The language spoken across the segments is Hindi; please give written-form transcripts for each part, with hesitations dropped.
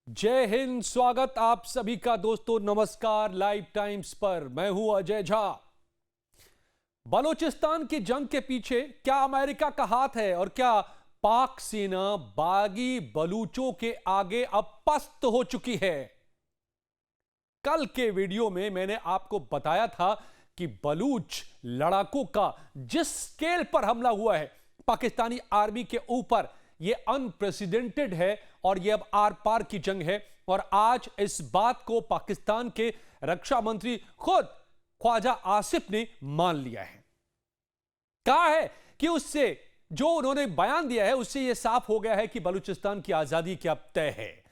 जय हिंद। स्वागत आप सभी का दोस्तों, नमस्कार। लाइव टाइम्स पर मैं हूं अजय झा। बलूचिस्तान की जंग के पीछे क्या अमेरिका का हाथ है और क्या पाक सेना बागी बलूचों के आगे अब पस्त हो चुकी है? कल के वीडियो में मैंने आपको बताया था कि बलूच लड़ाकों का जिस स्केल पर हमला हुआ है पाकिस्तानी आर्मी के ऊपर, यह अनप्रेसिडेंटेड है और यह अब आर पार की जंग है। और आज इस बात को पाकिस्तान के रक्षा मंत्री खुद ख्वाजा आसिफ ने मान लिया है। कहा है कि उससे जो उन्होंने बयान दिया है उससे यह साफ हो गया है कि बलूचिस्तान की आजादी क्या अब तय है।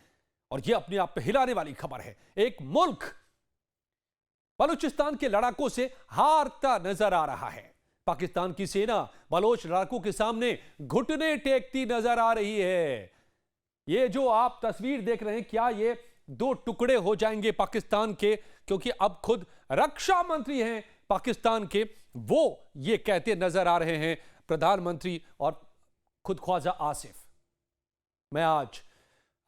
और यह अपने आप पे हिलाने वाली खबर है। एक मुल्क बलूचिस्तान के लड़ाकों से हारता नजर आ रहा है। पाकिस्तान की सेना बलोच लड़ाकों के सामने घुटने टेकती नजर आ रही है। ये जो आप तस्वीर देख रहे हैं, क्या ये दो टुकड़े हो जाएंगे पाकिस्तान के? क्योंकि अब खुद रक्षा मंत्री हैं पाकिस्तान के, वो ये कहते नजर आ रहे हैं, प्रधानमंत्री और खुद ख्वाजा आसिफ। मैं आज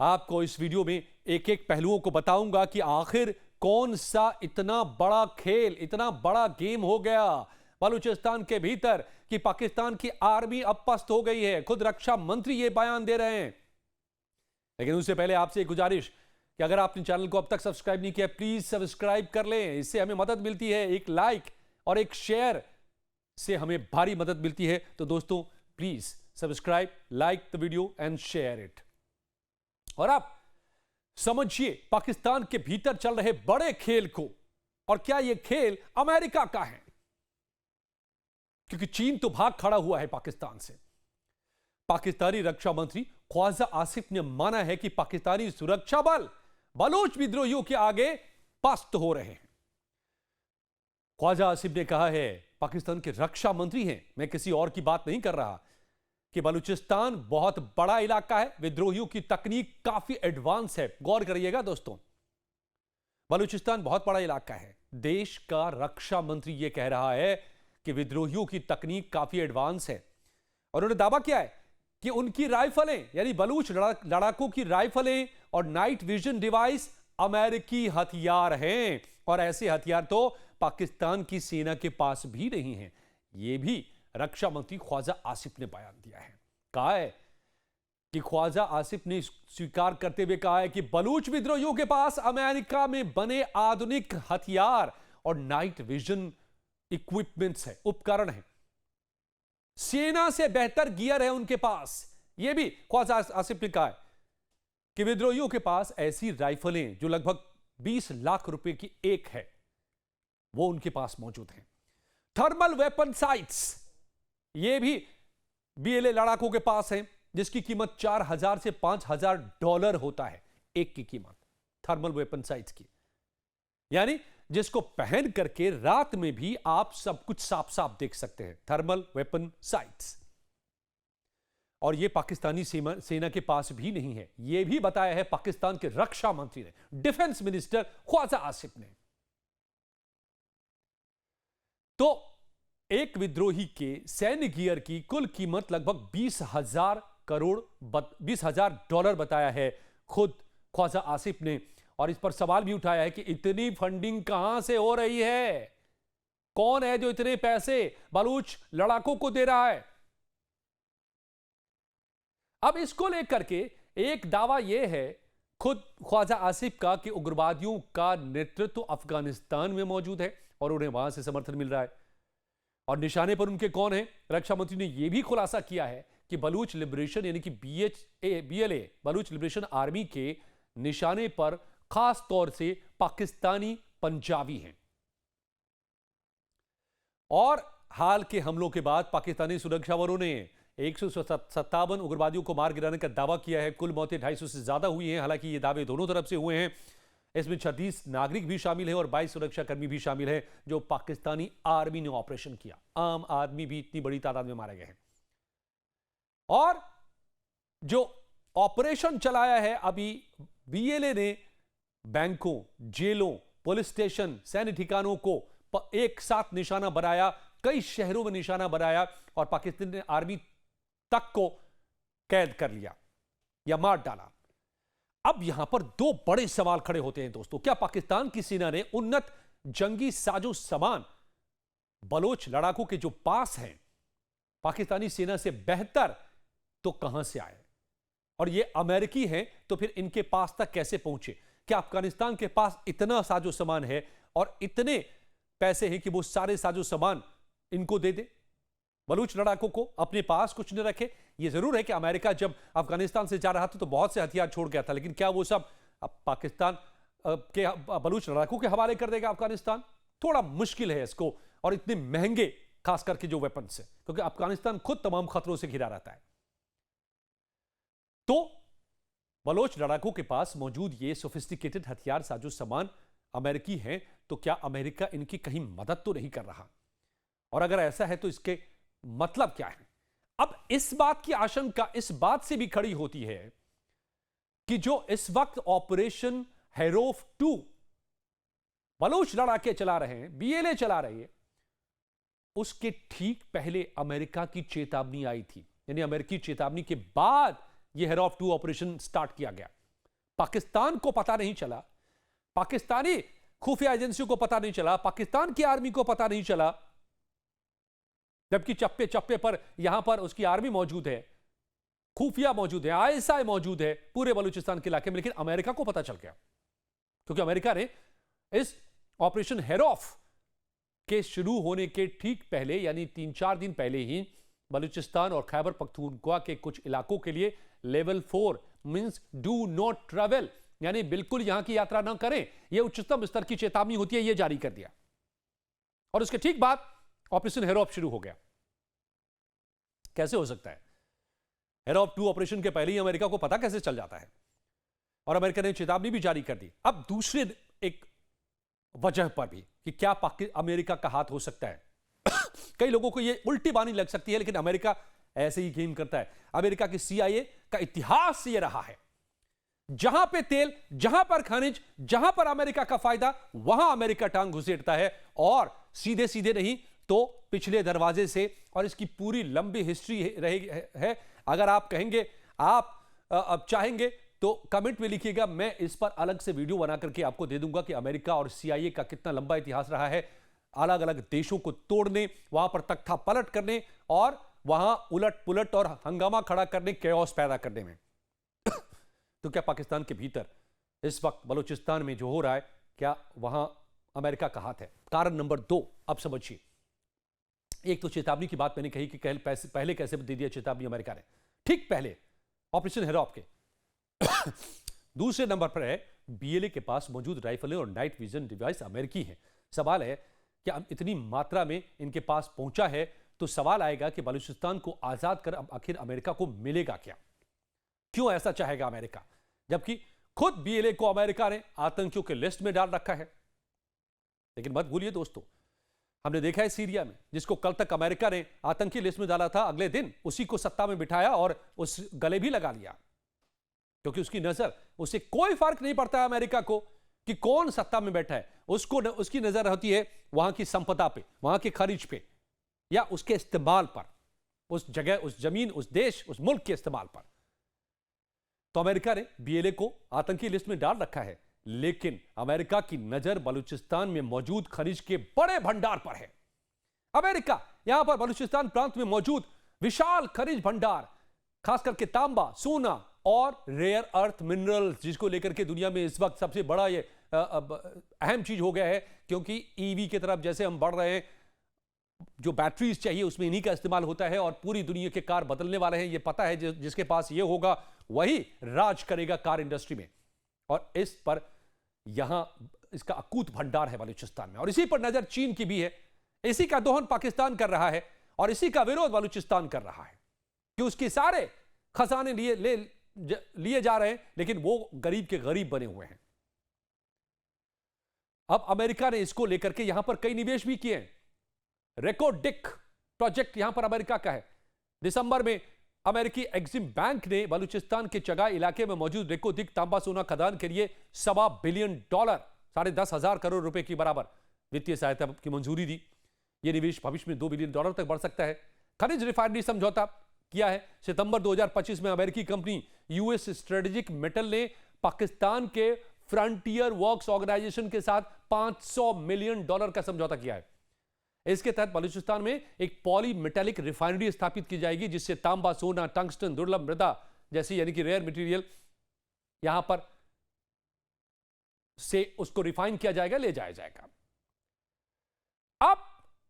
आपको इस वीडियो में एक एक पहलुओं को बताऊंगा कि आखिर कौन सा इतना बड़ा खेल, इतना बड़ा गेम हो गया बलूचिस्तान के भीतर कि पाकिस्तान की आर्मी अब पस्त हो गई है। खुद रक्षा मंत्री ये बयान दे रहे हैं। लेकिन उससे पहले आपसे एक गुजारिश कि अगर आपने चैनल को अब तक सब्सक्राइब नहीं किया, प्लीज सब्सक्राइब कर लें। इससे हमें मदद मिलती है, एक लाइक और एक शेयर से हमें भारी मदद मिलती है। तो दोस्तों please subscribe, like the video and share it. और आप समझिए पाकिस्तान के भीतर चल रहे बड़े खेल को। और क्या यह खेल अमेरिका का है? क्योंकि चीन तो भाग खड़ा हुआ है पाकिस्तान से। पाकिस्तानी रक्षा मंत्री ख्वाजा आसिफ ने माना है कि पाकिस्तानी सुरक्षा बल बलूच विद्रोहियों के आगे पस्त हो रहे हैं। ख्वाजा आसिफ ने कहा है, पाकिस्तान के रक्षा मंत्री हैं, मैं किसी और की बात नहीं कर रहा, कि बलूचिस्तान बहुत बड़ा इलाका है, विद्रोहियों की तकनीक काफी एडवांस है। गौर करिएगा दोस्तों, बलूचिस्तान बहुत बड़ा इलाका है। देश का रक्षा मंत्री यह कह रहा है कि विद्रोहियों की तकनीक काफी एडवांस है। और उन्होंने दावा किया है कि उनकी राइफलें, यानी बलूच लड़ाकों की राइफलें और नाइट विजन डिवाइस अमेरिकी हथियार हैं। और ऐसे हथियार तो पाकिस्तान की सेना के पास भी नहीं हैं। यह भी रक्षा मंत्री ख्वाजा आसिफ ने बयान दिया है। कहा है कि ख्वाजा आसिफ ने स्वीकार करते हुए कहा है कि बलूच विद्रोहियों के पास अमेरिका में बने आधुनिक हथियार और नाइट विजन इक्विपमेंट्स है, उपकरण है, सेना से बेहतर गियर है उनके पास। यह भी ख्वाजा आसिफ ने कहा है कि विद्रोहियों के पास ऐसी राइफलें जो लगभग 20 लाख रुपए की एक है, वो उनके पास मौजूद हैं। थर्मल वेपन साइट्स, ये भी बीएलए लड़ाकों के पास है, जिसकी कीमत $4,000 से $5,000 होता है एक की कीमत थर्मल वेपन साइट्स की। यानी जिसको पहन करके रात में भी आप सब कुछ साफ साफ देख सकते हैं। Thermal weapon sites. और यह पाकिस्तानी सेना के पास भी नहीं है, यह भी बताया है पाकिस्तान के रक्षा मंत्री ने, डिफेंस मिनिस्टर ख्वाजा आसिफ ने। तो एक विद्रोही के सैन्य गियर की कुल कीमत लगभग $20,000 बताया है खुद ख्वाजा आसिफ ने। और इस पर सवाल भी उठाया है कि इतनी फंडिंग कहां से हो रही है? कौन है जो इतने पैसे बलूच लड़ाकों को दे रहा है? अब इसको लेकर के एक दावा यह है खुद ख्वाजा आसिफ का कि उग्रवादियों का नेतृत्व अफगानिस्तान में मौजूद है और उन्हें वहां से समर्थन मिल रहा है। और निशाने पर उनके कौन है? रक्षा मंत्री ने यह भी खुलासा किया है कि बलूच लिबरेशन यानी कि बीएलए बलूच लिबरेशन आर्मी के निशाने पर खास तौर से पाकिस्तानी पंजाबी हैं। और हाल के हमलों के बाद पाकिस्तानी सुरक्षा बलों ने 157 उग्रवादियों को मार गिराने का दावा किया है। कुल मौतें 250 से ज्यादा हुई हैं। हालांकि ये दावे दोनों तरफ से हुए हैं। इसमें 36 नागरिक भी शामिल हैं और 22 सुरक्षाकर्मी भी शामिल हैं जो पाकिस्तानी आर्मी ने ऑपरेशन किया। आम आदमी भी इतनी बड़ी तादाद में मारे गए हैं। और जो ऑपरेशन चलाया है अभी बीएलए ने, बैंकों, जेलों, पुलिस स्टेशन, सैन्य ठिकानों को एक साथ निशाना बनाया, कई शहरों में निशाना बनाया और पाकिस्तानी आर्मी तक को कैद कर लिया या मार डाला। अब यहां पर दो बड़े सवाल खड़े होते हैं दोस्तों। क्या पाकिस्तान की सेना ने उन्नत जंगी साजो सामान बलोच लड़ाकों के जो पास हैं पाकिस्तानी सेना से बेहतर तो कहां से आए, और ये अमेरिकी हैं तो फिर इनके पास तक कैसे पहुंचे? क्या अफगानिस्तान के पास इतना साजो सामान है और इतने पैसे हैं कि वो सारे साजो सामान इनको दे दे, बलूच लड़ाकों को अपने पास कुछ न रखे? ये जरूर है कि अमेरिका जब अफगानिस्तान से जा रहा था तो बहुत से हथियार छोड़ गया था, लेकिन क्या वो सब अब पाकिस्तान के बलूच लड़ाकों के हवाले कर देगा अफगानिस्तान? थोड़ा मुश्किल है इसको, और इतने महंगे खास करके जो वेपन्स है, क्योंकि अफगानिस्तान खुद तमाम खतरों से घिरा रहता है। तो बलोच लड़ाकों के पास मौजूद ये सोफिस्टिकेटेड हथियार साजो सामान अमेरिकी हैं, तो क्या अमेरिका इनकी कहीं मदद तो नहीं कर रहा? और अगर ऐसा है तो इसके मतलब क्या है? अब इस बात की आशंका इस बात से भी खड़ी होती है कि जो इस वक्त ऑपरेशन हेरोफ 2 बलोच लड़ाके चला रहे हैं, बीएलए चला रही है, उसके ठीक पहले अमेरिका की चेतावनी आई थी। यानी अमेरिकी चेतावनी के बाद यह हेरोफ 2 ऑपरेशन स्टार्ट किया गया। पाकिस्तान को पता नहीं चला, पाकिस्तानी खुफिया एजेंसियों को पता नहीं चला, पाकिस्तान की आर्मी को पता नहीं चला, जबकि चप्पे चप्पे पर यहां पर उसकी आर्मी मौजूद है, खुफिया मौजूद है, आईएसआई मौजूद है पूरे बलूचिस्तान के इलाके में। लेकिन अमेरिका को पता चल गया, क्योंकि अमेरिका ने इस ऑपरेशन हेरोफ के शुरू होने के ठीक पहले, यानी 3-4 दिन पहले ही बलूचिस्तान और खैबर पख्तूनख्वा के कुछ इलाकों के लिए level 4 means do not travel, यानी बिल्कुल यहां की यात्रा ना करें, यह उच्चतम स्तर की चेतावनी होती है, यह जारी कर दिया। और उसके ठीक बाद ऑपरेशन हेरोफ शुरू हो गया। कैसे हो सकता है? हेरोफ 2 ऑपरेशन के पहले ही अमेरिका को पता कैसे चल जाता है? और अमेरिका ने चेतावनी भी जारी कर दी। अब दूसरे एक वजह पर भी कि क्या अमेरिका का हाथ हो सकता है। कई लोगों को यह उल्टी बानी लग सकती है, लेकिन अमेरिका ऐसे ही गेम करता है। अमेरिका की CIA का इतिहास यह रहा है, जहां पे तेल, जहां पर खनिज, जहां पर अमेरिका का फायदा, वहां अमेरिका टांग घुसेड़ता है, और सीधे सीधे नहीं तो पिछले दरवाजे से। और इसकी पूरी लंबी हिस्ट्री है। अगर आप कहेंगे, आप अब चाहेंगे तो कमेंट में लिखिएगा, मैं इस पर अलग से वीडियो बना करके आपको दे दूंगा कि अमेरिका और CIA का कितना लंबा इतिहास रहा है, अलग अलग देशों को तोड़ने, वहां पर तख्ता पलट करने, और वहां उलट पुलट और हंगामा खड़ा करने, कैओस पैदा करने में। तो क्या पाकिस्तान के भीतर इस वक्त बलूचिस्तान में जो हो रहा है, क्या वहां अमेरिका का हाथ है? कारण नंबर 2 अब समझिए। एक तो चेतावनी की बात मैंने कही कि पहले कैसे दे दिया चेतावनी अमेरिका ने, ठीक पहले ऑपरेशन हेरोफ के। दूसरे नंबर पर है BLA के पास मौजूद राइफलें और नाइट विजन डिवाइस अमेरिकी हैं। सवाल है कि अब इतनी मात्रा में इनके पास पहुंचा है, तो सवाल आएगा कि बलूचिस्तान को आजाद कर अब आखिर अमेरिका को मिलेगा क्या? क्यों ऐसा चाहेगा अमेरिका, जबकि खुद BLA को अमेरिका ने आतंकियों के लिस्ट में डाल रखा है? लेकिन मत भूलिए दोस्तों, हमने देखा है सीरिया में, जिसको कल तक अमेरिका ने आतंकी लिस्ट में डाला था, अगले दिन उसी को सत्ता में बिठाया और उस गले भी लगा लिया, क्योंकि उसकी नजर, उससे कोई फर्क नहीं पड़ता है अमेरिका को कि कौन सत्ता में बैठा है, उसकी नजर होती है वहां की संपदा पे, वहां के खनिज पे, या उसके इस्तेमाल पर, उस जगह, उस जमीन, उस देश, उस मुल्क के इस्तेमाल पर। तो अमेरिका ने BLA को आतंकी लिस्ट में डाल रखा है, लेकिन अमेरिका की नजर बलूचिस्तान में मौजूद खनिज के बड़े भंडार पर है। अमेरिका यहां पर बलूचिस्तान प्रांत में मौजूद विशाल खनिज भंडार, खास करके तांबा, सोना और रेयर अर्थ मिनरल्स, जिसको लेकर के दुनिया में इस वक्त सबसे बड़ा ये अहम चीज हो गया है, क्योंकि EV की तरफ जैसे हम बढ़ रहे हैं, जो बैटरीज चाहिए उसमें इन्हीं का इस्तेमाल होता है, और पूरी दुनिया के कार बदलने वाले हैं, ये पता है। जिसके पास ये होगा वही राज करेगा कार इंडस्ट्री में, और इस पर यहां इसका अकूत भंडार है बलूचिस्तान में। और इसी पर नजर चीन की भी है, इसी का दोहन पाकिस्तान कर रहा है, और इसी का विरोध बलूचिस्तान कर रहा है कि उसके सारे खजाने लिए जा रहे हैं, लेकिन वो गरीब के गरीब बने हुए हैं। अब अमेरिका ने इसको लेकर के यहां पर कई निवेश भी किए हैं। रेकोडिक प्रोजेक्ट यहां पर अमेरिका का है। दिसंबर में अमेरिकी एग्जिम बैंक ने बलूचिस्तान के चगाई इलाके में मौजूद रेकोडिक तांबा सोना खदान के लिए $1.25 बिलियन, $10,500 करोड़ रुपए की बराबर वित्तीय सहायता की मंजूरी दी। यह निवेश भविष्य में $2 बिलियन तक बढ़ सकता है। खनिज रिफाइनरी समझौता किया है। सितंबर 2025 में अमेरिकी कंपनी US स्ट्रेटेजिक मेटल ने पाकिस्तान के फ्रंटियर वर्क्स ऑर्गेनाइजेशन के साथ $500 मिलियन का समझौता किया है। इसके तहत बलूचिस्तान में एक पॉली मेटेलिक रिफाइनरी स्थापित की जाएगी, जिससे तांबा, सोना, टंगस्टन, दुर्लभ मृदा जैसी यानी कि रेयर मटेरियल यहां पर से उसको रिफाइन किया जाएगा, ले जाया जाएगा। अब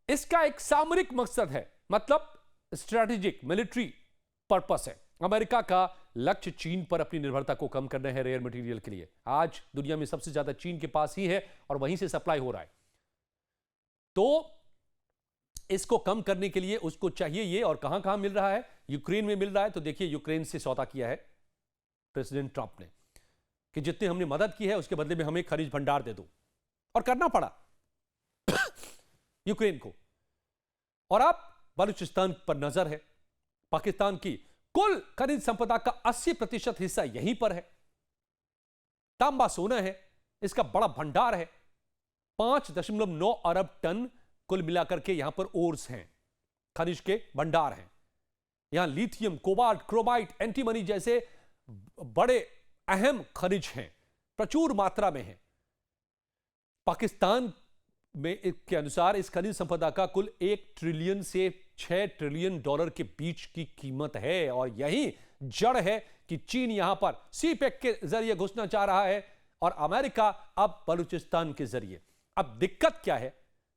इसका एक सामरिक मकसद है, मतलब स्ट्रेटेजिक मिलिट्री पर्पस है। अमेरिका का लक्ष्य चीन पर अपनी निर्भरता को कम करना है रेयर मटेरियल के लिए। आज दुनिया में सबसे ज्यादा चीन के पास ही है और वहीं से सप्लाई हो रहा है। तो इसको कम करने के लिए उसको चाहिए ये, और कहां कहां मिल रहा है? यूक्रेन में मिल रहा है। तो देखिए, यूक्रेन से सौदा किया है प्रेसिडेंट ट्रंप ने कि जितने हमने मदद की है उसके बदले में हमें खनिज भंडार दे दो, और करना पड़ा यूक्रेन को। और अब बलूचिस्तान पर नजर है। पाकिस्तान की कुल खनिज संपदा का 80% हिस्सा यहीं पर है। तांबा, सोना है, इसका बड़ा भंडार है। 5.9 अरब टन कुल मिलाकर के यहां पर ओर्स हैं, खनिज के भंडार हैं। यहां लिथियम, कोबाल्ट, क्रोमाइट, एंटीमनी जैसे बड़े अहम खनिज हैं, प्रचुर मात्रा में हैं। पाकिस्तान में के अनुसार इस खनिज संपदा का कुल 1 ट्रिलियन से 6 ट्रिलियन डॉलर के बीच की कीमत है। और यही जड़ है कि चीन यहां पर सीपेक के जरिए घुसना चाह रहा है और अमेरिका अब बलूचिस्तान के जरिए। अब दिक्कत क्या है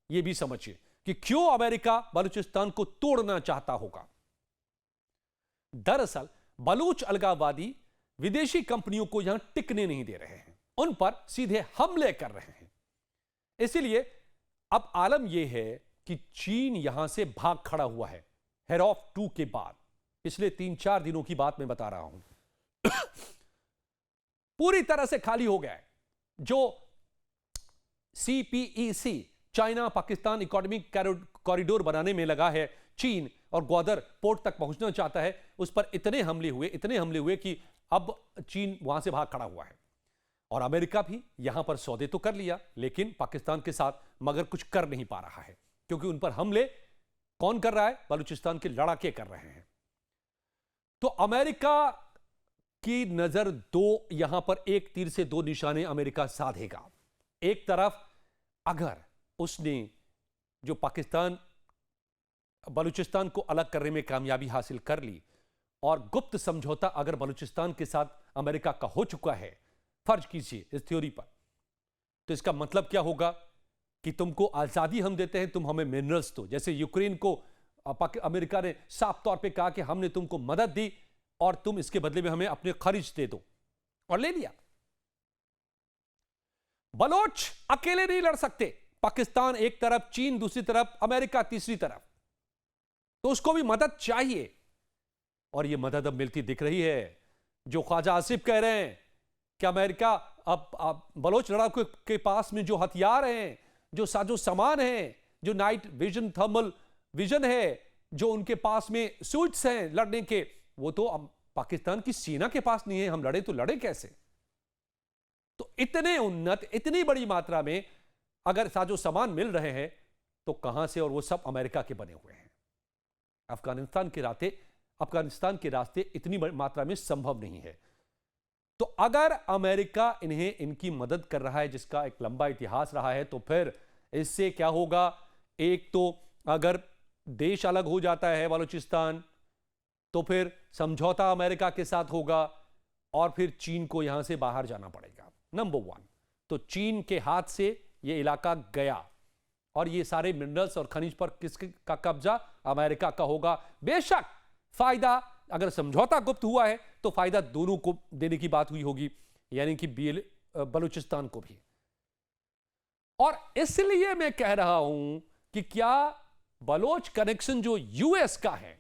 यह भी समझिए कि क्यों अमेरिका बलूचिस्तान को तोड़ना चाहता होगा। दरअसल बलूच अलगाववादी विदेशी कंपनियों को यहां टिकने नहीं दे रहे हैं, उन पर सीधे हमले कर रहे हैं। इसलिए अब आलम यह है कि चीन यहां से भाग खड़ा हुआ है। हेरॉफ 2 के बाद पिछले 3-4 दिनों की बात मैं बता रहा हूं पूरी तरह से खाली हो गया है। जो CPEC China Pakistan economic corridor बनाने में लगा है चीन, और ग्वादर पोर्ट तक पहुंचना चाहता है, उस पर इतने हमले हुए कि अब चीन वहां से भाग खड़ा हुआ है। और अमेरिका भी यहां पर सौदे तो कर लिया, लेकिन पाकिस्तान के साथ मगर कुछ कर नहीं पा रहा है, क्योंकि उन पर हमले कौन कर रहा है? बलूचिस्तान के लड़ाके कर रहे हैं। तो अमेरिका की नजर यहां पर एक तीर से 2 निशाने अमेरिका साधेगा। एक तरफ अगर उसने जो पाकिस्तान बलूचिस्तान को अलग करने में कामयाबी हासिल कर ली, और गुप्त समझौता अगर बलूचिस्तान के साथ अमेरिका का हो चुका है, फर्ज कीजिए इस थ्योरी पर, तो इसका मतलब क्या होगा कि तुमको आजादी हम देते हैं, तुम हमें मिनरल्स दो। जैसे यूक्रेन को अमेरिका ने साफ तौर पे कहा कि हमने तुमको मदद दी और तुम इसके बदले में हमें अपने खनिज दे दो, और ले लिया। बलोच अकेले नहीं लड़ सकते। पाकिस्तान एक तरफ, चीन दूसरी तरफ, अमेरिका तीसरी तरफ, तो उसको भी मदद चाहिए। और यह मदद अब मिलती दिख रही है। जो ख्वाजा आसिफ कह रहे हैं कि अमेरिका अब बलोच लड़ाकों के पास में जो हथियार हैं, जो साजो सामान है, जो नाइट विजन, थर्मल विजन है, जो उनके पास में सूट्स हैं लड़ने के, वो तो अब पाकिस्तान की सेना के पास नहीं है। हम लड़े तो लड़े कैसे? तो इतने उन्नत, इतनी बड़ी मात्रा में अगर साजो सामान मिल रहे हैं तो कहां से? और वो सब अमेरिका के बने हुए हैं। अफगानिस्तान के रास्ते इतनी बड़ी मात्रा में संभव नहीं है। तो अगर अमेरिका इनकी मदद कर रहा है, जिसका एक लंबा इतिहास रहा है, तो फिर इससे क्या होगा? एक तो अगर देश अलग हो जाता है बलूचिस्तान, तो फिर समझौता अमेरिका के साथ होगा और फिर चीन को यहां से बाहर जाना पड़ेगा। नंबर 1 तो चीन के हाथ से यह इलाका गया, और ये सारे मिनरल्स और खनिज पर किसका कब्जा? अमेरिका का होगा। बेशक फायदा, अगर समझौता गुप्त हुआ है तो फायदा दोनों को देने की बात हुई होगी, यानी कि बलूचिस्तान को भी। और इसलिए मैं कह रहा हूं कि क्या बलोच कनेक्शन जो यूएस का है,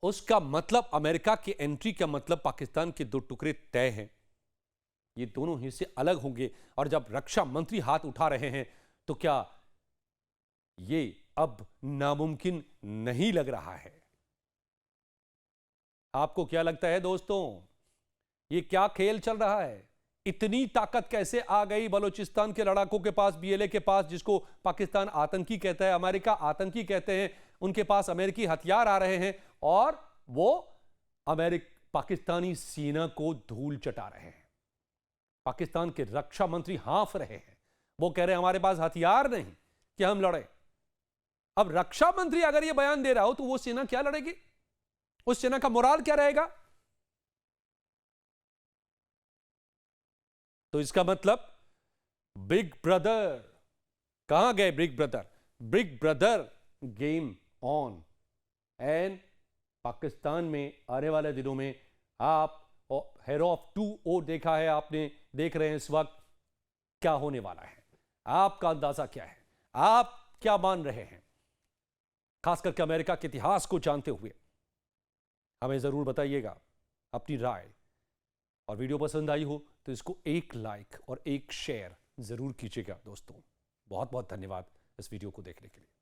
उसका मतलब अमेरिका की एंट्री का मतलब पाकिस्तान के 2 टुकड़े तय हैं। ये दोनों हिस्से अलग होंगे। और जब रक्षा मंत्री हाथ उठा रहे हैं, तो क्या ये अब नामुमकिन नहीं लग रहा है? आपको क्या लगता है दोस्तों, ये क्या खेल चल रहा है? इतनी ताकत कैसे आ गई बलूचिस्तान के लड़ाकों के पास, BLA के पास, जिसको पाकिस्तान आतंकी कहता है, अमेरिका आतंकी कहते हैं, उनके पास अमेरिकी हथियार आ रहे हैं और वो पाकिस्तानी सेना को धूल चटा रहे हैं। पाकिस्तान के रक्षा मंत्री हाँफ रहे हैं। वो कह रहे हैं हमारे पास हथियार नहीं कि हम लड़े। अब रक्षा मंत्री अगर ये बयान दे रहा हो तो वो सेना क्या लड़ेगी? उस सेना का मोराल क्या रहेगा? तो इसका मतलब बिग ब्रदर कहां गए? Big brother, big brother game on. And Pakistan में आने वाले दिनों में आप हेरो ऑफ 2O देखा है आपने, देख रहे हैं इस वक्त क्या होने वाला है। आपका अंदाजा क्या है? आप क्या मान रहे हैं? खास करके अमेरिका के इतिहास को जानते हुए हमें जरूर बताइएगा अपनी राय। और वीडियो पसंद आई हो तो इसको एक लाइक और एक शेयर जरूर कीजिएगा दोस्तों। बहुत बहुत धन्यवाद इस वीडियो को देखने के लिए।